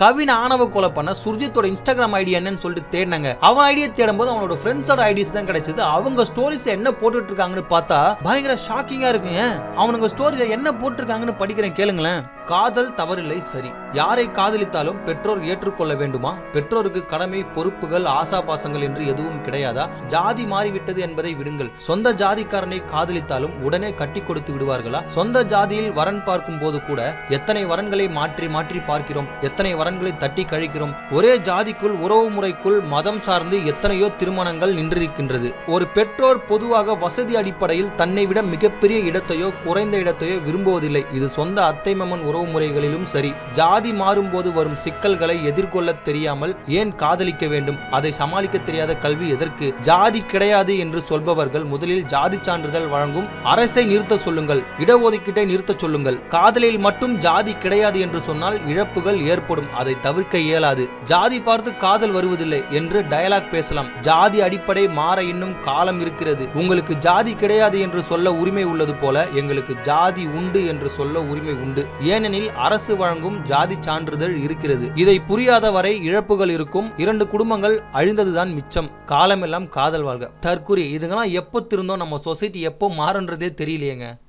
கவின் ஆணவ கொலை பண்ண சுர்ஜித்தோட இன்ஸ்டாகிராம் ஐடி என்னன்னு சொல்லிட்டு தேடினாங்க. அவன் ஐடியை தேடும் போது அவனோட ஃப்ரெண்ட்ஸோட ஐடிஸ் தான் கிடைச்சது. அவங்க ஸ்டோரிஸ் என்ன போட்டுட்டு இருக்காங்கன்னு பார்த்தா பயங்கர ஷாக்கிங்கா இருக்குங்க. அவனுங்க ஸ்டோரியில என்ன போட்டிருக்காங்கன்னு படிக்கிறேன், கேளுங்களேன். காதல் தவறில்லை, சரி. யாரை காதலித்தாலும் பெற்றோர் ஏற்றுக்கொள்ள வேண்டுமா? பெற்றோருக்கு கடமை, பொறுப்புகள், ஆசாபாசங்கள் என்று எதுவும் கிடையாதா? ஜாதி மாறிவிட்டது என்பதை விடுங்கள். சொந்த ஜாதிக்காரனை காதலித்தாலும் உடனே கட்டி கொடுத்து விடுவார்களா? சொந்த ஜாதியில் வரன் பார்க்கும் போது கூட எத்தனை வரன்களை மாற்றி மாற்றி பார்க்கிறோம், எத்தனை வரன்களை தட்டி கழிக்கிறோம். ஒரே ஜாதிக்குள், உறவு முறைக்குள், மதம் சார்ந்து எத்தனையோ திருமணங்கள் நின்றிருக்கின்றது. ஒரு பெற்றோர் பொதுவாக வசதி அடிப்படையில் தன்னை விட மிகப்பெரிய இடத்தையோ குறைந்த இடத்தையோ விரும்புவதில்லை. இது சொந்த அத்தை மாமன் உறவு முறைகளிலும் சரி. ஜாதி மாறும்போது வரும் சிக்கல்களை எதிர்கொள்ள தெரியாமல் ஏன் காதலிக்க வேண்டும்? அதை சமாளிக்க தெரியாத கல்வி எதற்கு? ஜாதி கிடையாது என்று சொல்பவர்கள் முதலில் ஜாதி சான்றிதழ் வழங்கும் அரசை நிறுத்த சொல்லுங்கள், இடஒதுக்கீட்டை நிறுத்த சொல்லுங்கள். காதலில் மட்டும் ஜாதி கிடையாது என்று சொன்னால் இழப்புகள் ஏற்படும், அதை தவிர்க்க இயலாது. ஜாதி பார்த்து காதல் வருவதில்லை என்று டயலாக் பேசலாம். ஜாதி அடிப்படை மாற இன்னும் காலம் இருக்கிறது. உங்களுக்கு ஜாதி கிடையாது என்று சொல்ல உரிமை உள்ளது போல எங்களுக்கு ஜாதி உண்டு என்று சொல்ல உரிமை உண்டு. ஏனெனில் அரசு வழங்கும் ஜாதி சான்றிதழ் இருக்கிறது. இதை புரியாத வரை இழப்புகள் இருக்கும். 2 குடும்பங்கள் அழிந்ததுதான் மிச்சம். காலமெல்லாம் காதல் வாழ்க. தற்குறி. இதுங்கெல்லாம் எப்போ திருந்தோம்? நம்ம சொசைட்டி எப்போ மாறுன்றதே தெரியலையேங்க.